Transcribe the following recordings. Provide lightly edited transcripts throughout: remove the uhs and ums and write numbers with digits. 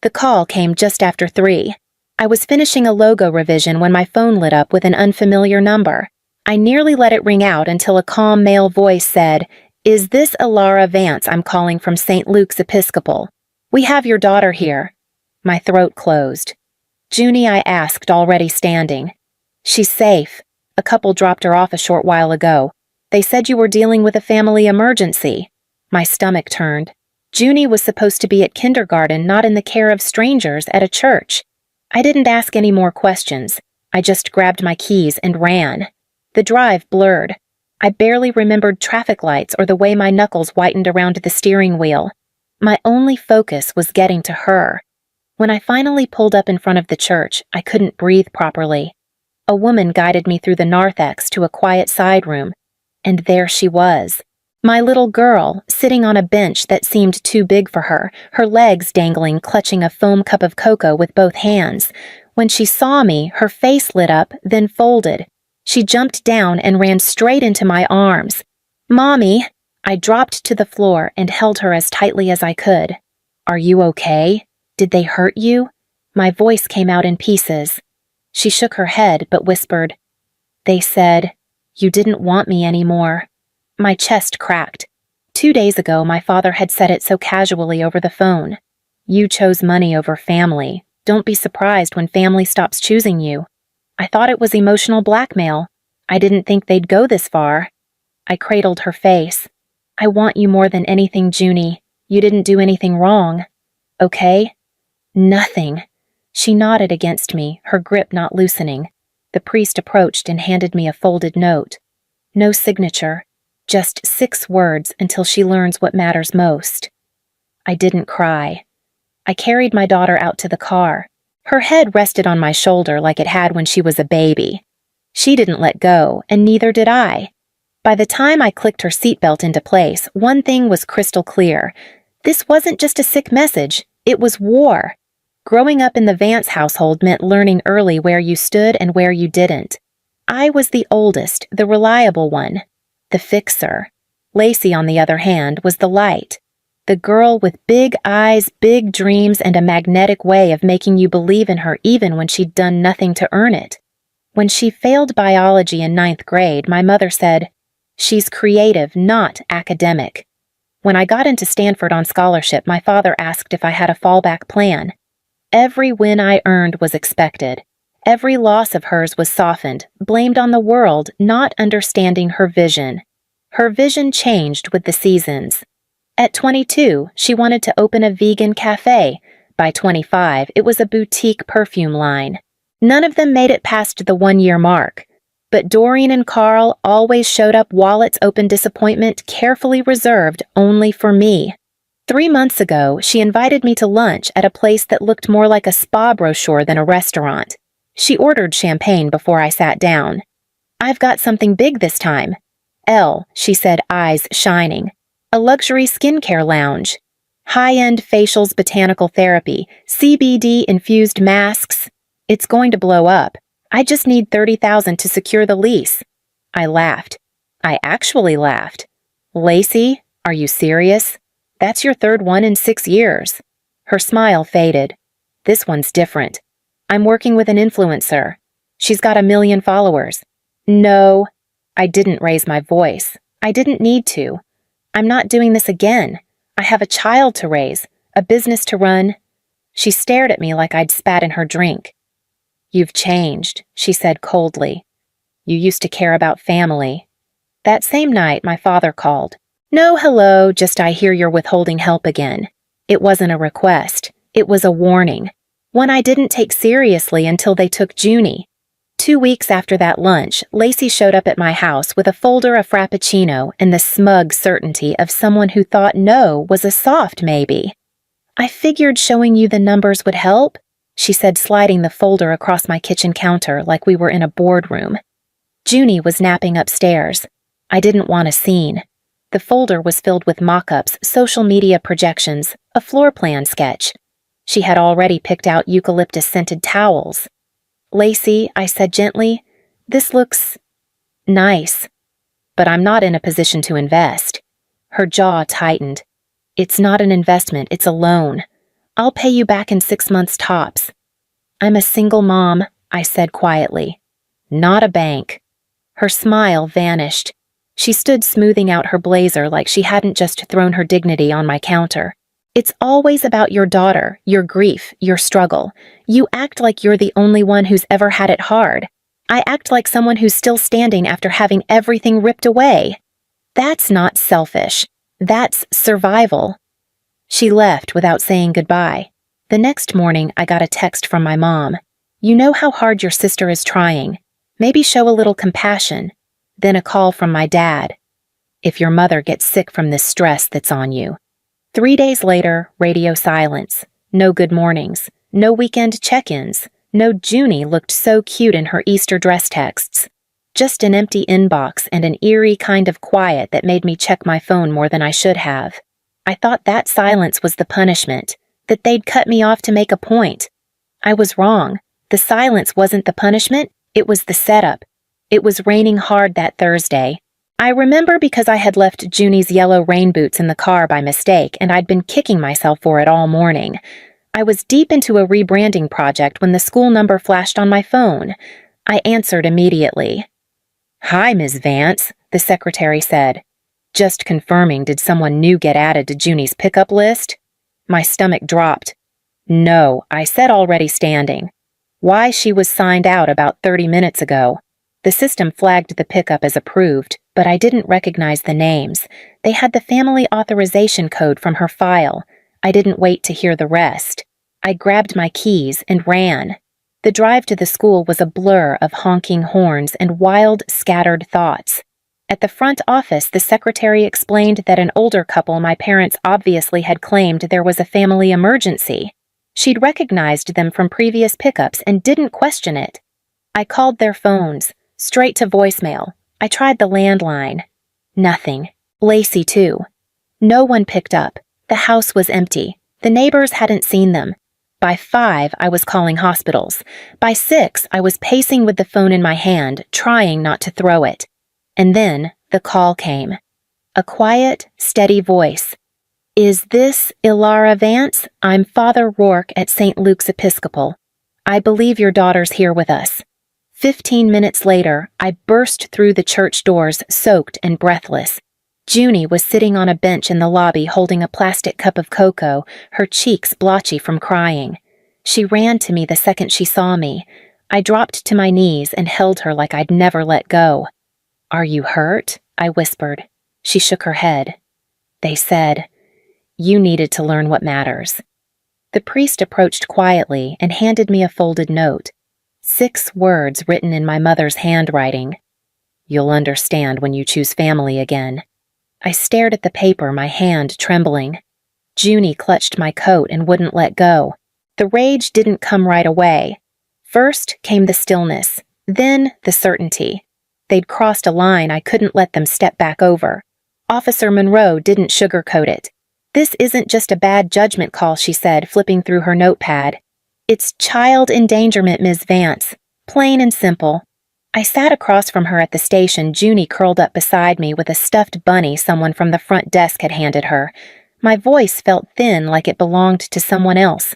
The call came just after 3. I was finishing a logo revision when my phone lit up with an unfamiliar number. I nearly let it ring out until a calm male voice said, "Is this Ilara Vance? I'm calling from St. Luke's Episcopal. We have your daughter here." My throat closed. "Junie?" I asked, already standing. "She's safe. A couple dropped her off a short while ago. They said you were dealing with a family emergency." My stomach turned. Junie was supposed to be at kindergarten, not in the care of strangers at a church. I didn't ask any more questions. I just grabbed my keys and ran. The drive blurred. I barely remembered traffic lights or the way my knuckles whitened around the steering wheel. My only focus was getting to her. When I finally pulled up in front of the church, I couldn't breathe properly. A woman guided me through the narthex to a quiet side room, and there she was. My little girl, sitting on a bench that seemed too big for her, her legs dangling, clutching a foam cup of cocoa with both hands. When she saw me, her face lit up, then folded. She jumped down and ran straight into my arms. "Mommy!" I dropped to the floor and held her as tightly as I could. "Are you okay? Did they hurt you?" My voice came out in pieces. She shook her head but whispered, "They said, you didn't want me anymore." My chest cracked. 2 days ago, my father had said it so casually over the phone. "You chose money over family. Don't be surprised when family stops choosing you." I thought it was emotional blackmail. I didn't think they'd go this far. I cradled her face. "I want you more than anything, Junie. You didn't do anything wrong. Okay?" "Nothing." She nodded against me, her grip not loosening. The priest approached and handed me a folded note. No signature. Just 6 words until she learns what matters most. I didn't cry. I carried my daughter out to the car. Her head rested on my shoulder like it had when she was a baby. She didn't let go, and neither did I. By the time I clicked her seatbelt into place, one thing was crystal clear. This wasn't just a sick message, it was war. Growing up in the Vance household meant learning early where you stood and where you didn't. I was the oldest, the reliable one. The fixer. Lacey, on the other hand, was the light. The girl with big eyes, big dreams, and a magnetic way of making you believe in her even when she'd done nothing to earn it. When she failed biology in 9th grade, my mother said, "She's creative, not academic." When I got into Stanford on scholarship, my father asked if I had a fallback plan. Every win I earned was expected. Every loss of hers was softened, blamed on the world, not understanding her vision. Her vision changed with the seasons. At 22, she wanted to open a vegan cafe. By 25, it was a boutique perfume line. None of them made it past the 1-year mark. But Doreen and Carl always showed up, wallets open, disappointment carefully reserved only for me. 3 months ago, she invited me to lunch at a place that looked more like a spa brochure than a restaurant. She ordered champagne before I sat down. "I've got something big this time." "Elle," she said, eyes shining. "A luxury skincare lounge. High-end facials, botanical therapy, CBD-infused masks. It's going to blow up. I just need $30,000 to secure the lease." I laughed. I actually laughed. "Lacey, are you serious? That's your 3rd one in 6 years. Her smile faded. "This one's different. I'm working with an influencer. She's got 1 million followers." "No." I didn't raise my voice. I didn't need to. "I'm not doing this again. I have a child to raise, a business to run." She stared at me like I'd spat in her drink. "You've changed," she said coldly. "You used to care about family." That same night, my father called. "No hello, just I hear you're withholding help again." It wasn't a request. It was a warning. One I didn't take seriously until they took Junie. 2 weeks after that lunch, Lacey showed up at my house with a folder of Frappuccino and the smug certainty of someone who thought no was a soft maybe. "I figured showing you the numbers would help," she said, sliding the folder across my kitchen counter like we were in a boardroom. Junie was napping upstairs. I didn't want a scene. The folder was filled with mock-ups, social media projections, a floor plan sketch. She had already picked out eucalyptus-scented towels. "Lacey," I said gently, "this looks nice, but I'm not in a position to invest." Her jaw tightened. "It's not an investment, it's a loan. I'll pay you back in 6 months tops. I'm a single mom, I said quietly. Not a bank. Her smile vanished. She stood smoothing out her blazer like she hadn't just thrown her dignity on my counter. It's always about your daughter, your grief, your struggle. You act like you're the only one who's ever had it hard. I act like someone who's still standing after having everything ripped away. That's not selfish. That's survival. She left without saying goodbye. The next morning, I got a text from my mom. You know how hard your sister is trying. Maybe show a little compassion. Then a call from my dad. If your mother gets sick from this stress that's on you. 3 days later, radio silence. No good mornings. No weekend check-ins. No Junie looked so cute in her Easter dress texts. Just an empty inbox and an eerie kind of quiet that made me check my phone more than I should have. I thought that silence was the punishment, that they'd cut me off to make a point. I was wrong. The silence wasn't the punishment, it was the setup. It was raining hard that Thursday. I remember because I had left Junie's yellow rain boots in the car by mistake, and I'd been kicking myself for it all morning. I was deep into a rebranding project when the school number flashed on my phone. I answered immediately. Hi, Ms. Vance, the secretary said. Just confirming, did someone new get added to Junie's pickup list? My stomach dropped. No, I said, already standing. Why, she was signed out about 30 minutes ago. The system flagged the pickup as approved, but I didn't recognize the names. They had the family authorization code from her file. I didn't wait to hear the rest. I grabbed my keys and ran. The drive to the school was a blur of honking horns and wild, scattered thoughts. At the front office, the secretary explained that an older couple my parents obviously had claimed there was a family emergency. She'd recognized them from previous pickups and didn't question it. I called their phones, straight to voicemail. I tried the landline. Nothing. Lacey, too. No one picked up. The house was empty. The neighbors hadn't seen them. By 5, I was calling hospitals. By 6, I was pacing with the phone in my hand, trying not to throw it. And then the call came. A quiet, steady voice. Is this Ilara Vance? I'm Father Rourke at St. Luke's Episcopal. I believe your daughter's here with us. 15 minutes later, I burst through the church doors, soaked and breathless. Junie was sitting on a bench in the lobby holding a plastic cup of cocoa, her cheeks blotchy from crying. She ran to me the second she saw me. I dropped to my knees and held her like I'd never let go. Are you hurt? I whispered. She shook her head. They said, you needed to learn what matters. The priest approached quietly and handed me a folded note. 6 words written in my mother's handwriting. You'll understand when you choose family again. I stared at the paper, my hand trembling. Junie clutched my coat and wouldn't let go. The rage didn't come right away. First came the stillness, then the certainty. They'd crossed a line I couldn't let them step back over. Officer Monroe didn't sugarcoat it. This isn't just a bad judgment call, she said, flipping through her notepad. It's child endangerment, Ms. Vance. Plain and simple. I sat across from her at the station, Junie curled up beside me with a stuffed bunny someone from the front desk had handed her. My voice felt thin, like it belonged to someone else.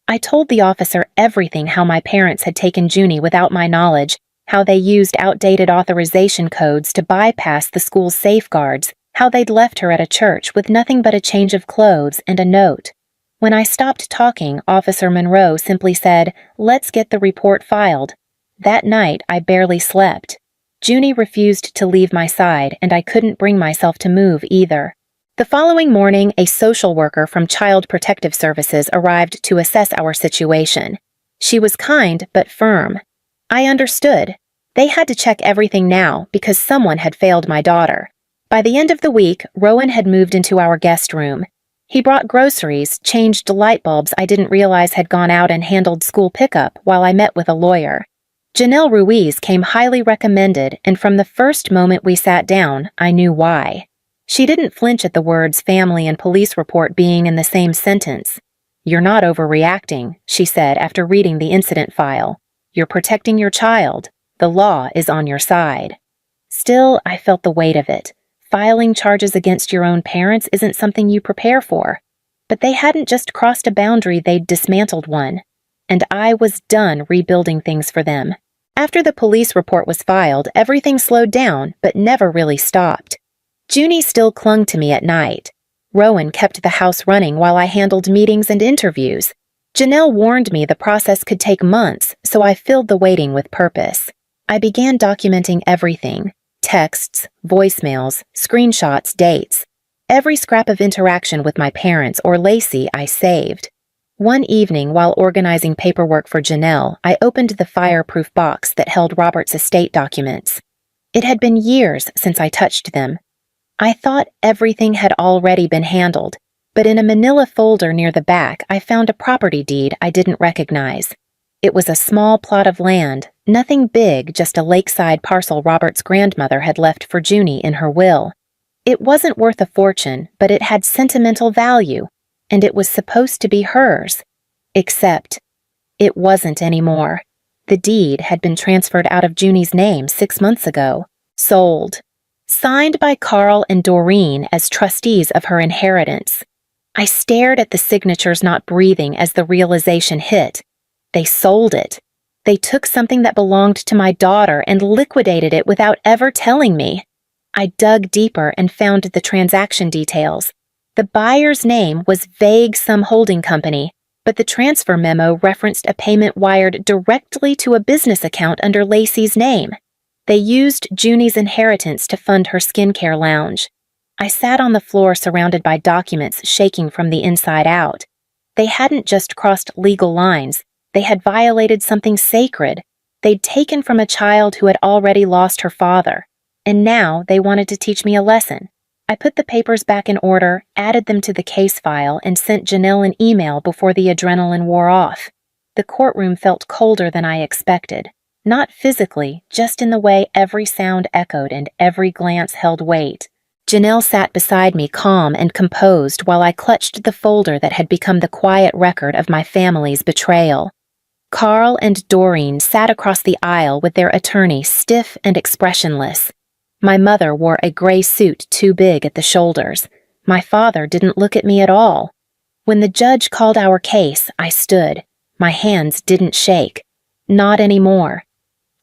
I told the officer everything, how my parents had taken Junie without my knowledge, how they used outdated authorization codes to bypass the school's safeguards, how they'd left her at a church with nothing but a change of clothes and a note. When I stopped talking, Officer Monroe simply said, "Let's get the report filed." That night, I barely slept. Junie refused to leave my side, and I couldn't bring myself to move either. The following morning, a social worker from Child Protective Services arrived to assess our situation. She was kind but firm. I understood. They had to check everything now because someone had failed my daughter. By the end of the week, Rowan had moved into our guest room. He brought groceries, changed light bulbs I didn't realize had gone out, and handled school pickup while I met with a lawyer. Janelle Ruiz came highly recommended, and from the first moment we sat down, I knew why. She didn't flinch at the words family and police report being in the same sentence. "You're not overreacting," she said after reading the incident file. "You're protecting your child. The law is on your side." Still, I felt the weight of it. Filing charges against your own parents isn't something you prepare for. but they hadn't just crossed a boundary, they'd dismantled one. And I was done rebuilding things for them. After the police report was filed, everything slowed down, but never really stopped. Junie still clung to me at night. Rowan kept the house running while I handled meetings and interviews. Janelle warned me the process could take months, so I filled the waiting with purpose. I began documenting everything: texts, voicemails, screenshots, dates. Every scrap of interaction with my parents or Lacey I saved. One evening, while organizing paperwork for Janelle, I opened the fireproof box that held Robert's estate documents. It had been years since I touched them. I thought everything had already been handled, but in a manila folder near the back, I found a property deed I didn't recognize. It was a small plot of land, nothing big, just a lakeside parcel Robert's grandmother had left for Junie in her will. It wasn't worth a fortune, but it had sentimental value, and it was supposed to be hers. Except, it wasn't anymore. The deed had been transferred out of Junie's name 6 months ago. Sold. Signed by Carl and Doreen as trustees of her inheritance. I stared at the signatures, not breathing, as the realization hit. They sold it. They took something that belonged to my daughter and liquidated it without ever telling me. I dug deeper and found the transaction details. The buyer's name was Vague Some Holding Company, but the transfer memo referenced a payment wired directly to a business account under Lacey's name. They used Junie's inheritance to fund her skincare lounge. I sat on the floor surrounded by documents shaking from the inside out. They hadn't just crossed legal lines, they had violated something sacred. They'd taken from a child who had already lost her father, and now they wanted to teach me a lesson. I put the papers back in order, added them to the case file, and sent Janelle an email before the adrenaline wore off. The courtroom felt colder than I expected. Not physically, just in the way every sound echoed and every glance held weight. Janelle sat beside me, calm and composed, while I clutched the folder that had become the quiet record of my family's betrayal. Carl and Doreen sat across the aisle with their attorney stiff and expressionless. My mother wore a gray suit too big at the shoulders. My father didn't look at me at all. When the judge called our case, I stood. My hands didn't shake. Not anymore.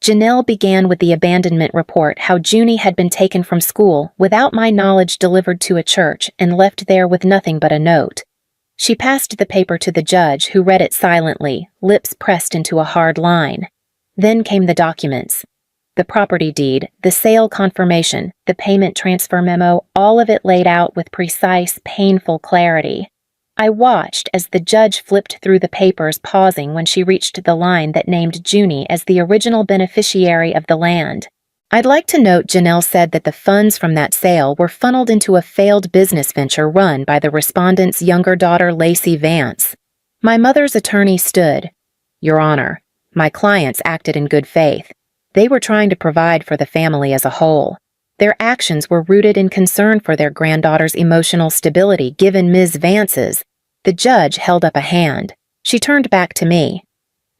Janelle began with the abandonment report, how Junie had been taken from school without my knowledge, delivered to a church, and left there with nothing but a note. She passed the paper to the judge, who read it silently, lips pressed into a hard line. Then came the documents. The property deed, the sale confirmation, the payment transfer memo, all of it laid out with precise, painful clarity. I watched as the judge flipped through the papers, pausing when she reached the line that named Junie as the original beneficiary of the land. I'd like to note Janelle said that the funds from that sale were funneled into a failed business venture run by the respondent's younger daughter, Lacey Vance. My mother's attorney stood. Your Honor, my clients acted in good faith. They were trying to provide for the family as a whole. Their actions were rooted in concern for their granddaughter's emotional stability, given Ms. Vance's. The judge held up a hand. She turned back to me.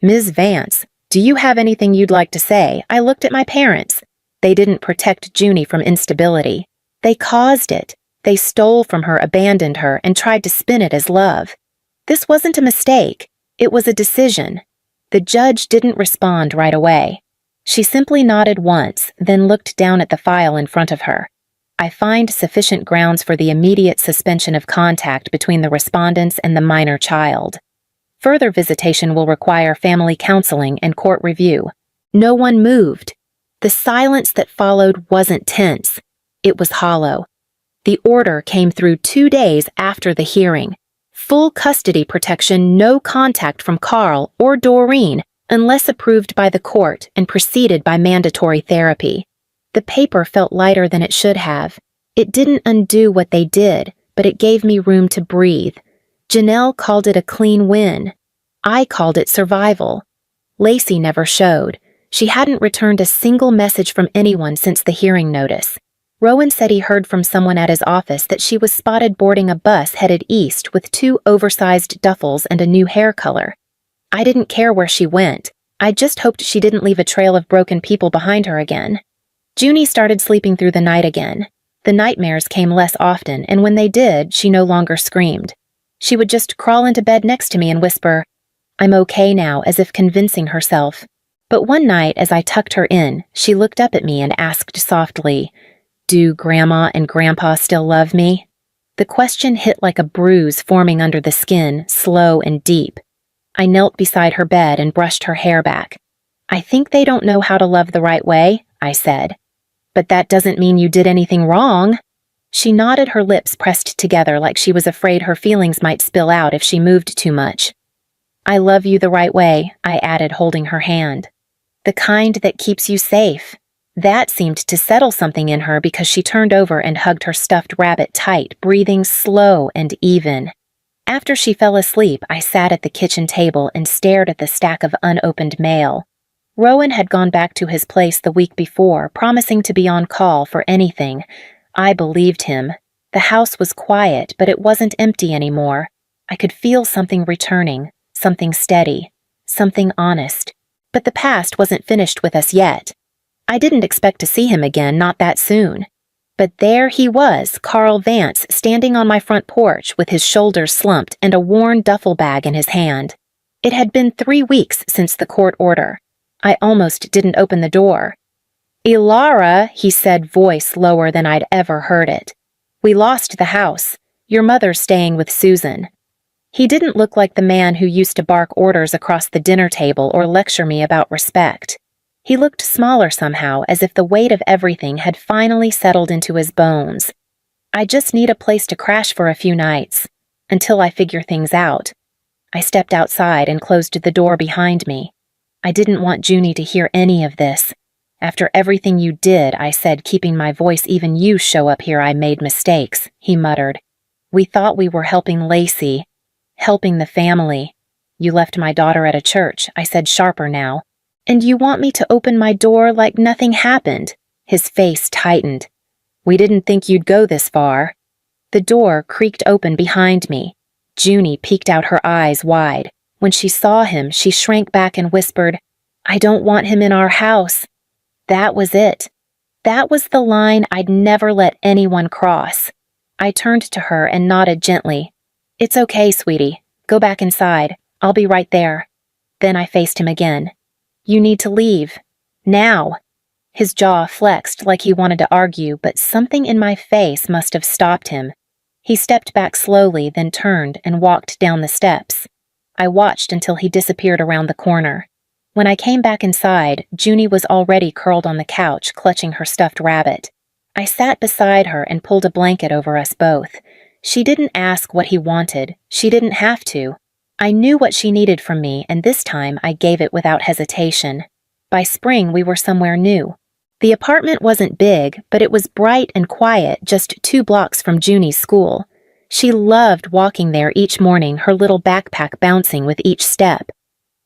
Ms. Vance, do you have anything you'd like to say? I looked at my parents. They didn't protect Junie from instability. They caused it. They stole from her, abandoned her, and tried to spin it as love. This wasn't a mistake. It was a decision. The judge didn't respond right away. She simply nodded once, then looked down at the file in front of her. I find sufficient grounds for the immediate suspension of contact between the respondents and the minor child. Further visitation will require family counseling and court review. No one moved. The silence that followed wasn't tense. It was hollow. The order came through 2 days after the hearing. Full custody protection, no contact from Carl or Doreen, unless approved by the court and preceded by mandatory therapy. The paper felt lighter than it should have. It didn't undo what they did, but it gave me room to breathe. Janelle called it a clean win. I called it survival. Lacey never showed. She hadn't returned a single message from anyone since the hearing notice. Rowan said he heard from someone at his office that she was spotted boarding a bus headed east with 2 oversized duffels and a new hair color. I didn't care where she went. I just hoped she didn't leave a trail of broken people behind her again. Junie started sleeping through the night again. The nightmares came less often, and when they did, she no longer screamed. She would just crawl into bed next to me and whisper, "I'm okay now," as if convincing herself. But one night, as I tucked her in, she looked up at me and asked softly, "Do Grandma and Grandpa still love me?" The question hit like a bruise forming under the skin, slow and deep. I knelt beside her bed and brushed her hair back. "I think they don't know how to love the right way," I said. "But that doesn't mean you did anything wrong." She nodded, her lips pressed together like she was afraid her feelings might spill out if she moved too much. "I love you the right way," I added, holding her hand. "The kind that keeps you safe." That seemed to settle something in her because she turned over and hugged her stuffed rabbit tight, breathing slow and even. After she fell asleep, I sat at the kitchen table and stared at the stack of unopened mail. Rowan had gone back to his place the week before, promising to be on call for anything. I believed him. The house was quiet, but it wasn't empty anymore. I could feel something returning, something steady, something honest. But the past wasn't finished with us yet. I didn't expect to see him again, not that soon. But there he was, Carl Vance, standing on my front porch with his shoulders slumped and a worn duffel bag in his hand. It had been 3 weeks since the court order. I almost didn't open the door. "Elara," he said, voice lower than I'd ever heard it. "We lost the house. Your mother's staying with Susan." He didn't look like the man who used to bark orders across the dinner table or lecture me about respect. He looked smaller somehow, as if the weight of everything had finally settled into his bones. "I just need a place to crash for a few nights, until I figure things out." I stepped outside and closed the door behind me. I didn't want Junie to hear any of this. "After everything you did," I said, keeping my voice, "even you show up here, I made mistakes," he muttered. "We thought we were helping Lacey, helping the family. You left my daughter at a church," I said, sharper now. "And you want me to open my door like nothing happened?" His face tightened. "We didn't think you'd go this far." The door creaked open behind me. Junie peeked out, her eyes wide. When she saw him, she shrank back and whispered, "I don't want him in our house." That was it. That was the line I'd never let anyone cross. I turned to her and nodded gently. "It's okay, sweetie. Go back inside. I'll be right there." Then I faced him again. "You need to leave. Now." His jaw flexed like he wanted to argue, but something in my face must have stopped him. He stepped back slowly, then turned and walked down the steps. I watched until he disappeared around the corner. When I came back inside, Junie was already curled on the couch, clutching her stuffed rabbit. I sat beside her and pulled a blanket over us both. She didn't ask what he wanted. She didn't have to. I knew what she needed from me, and this time I gave it without hesitation. By spring, we were somewhere new. The apartment wasn't big, but it was bright and quiet, just 2 blocks from Junie's school. She loved walking there each morning, her little backpack bouncing with each step.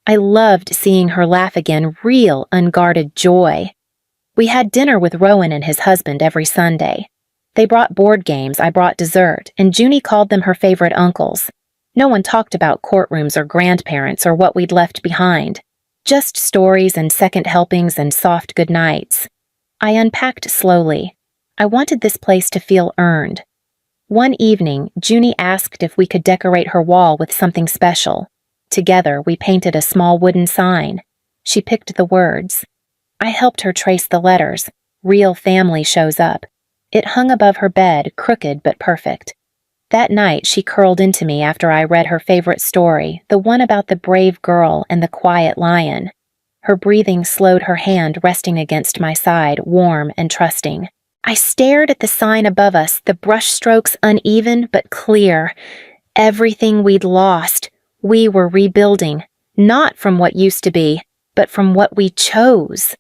I loved seeing her laugh again, real, unguarded joy. We had dinner with Rowan and his husband every Sunday. They brought board games, I brought dessert, and Junie called them her favorite uncles. No one talked about courtrooms or grandparents or what we'd left behind. Just stories and second helpings and soft goodnights. I unpacked slowly. I wanted this place to feel earned. One evening, Junie asked if we could decorate her wall with something special. Together, we painted a small wooden sign. She picked the words. I helped her trace the letters. "Real family shows up." It hung above her bed, crooked but perfect. That night, she curled into me after I read her favorite story, the one about the brave girl and the quiet lion. Her breathing slowed, her hand resting against my side, warm and trusting. I stared at the sign above us, the brushstrokes uneven but clear. Everything we'd lost, we were rebuilding, not from what used to be, but from what we chose.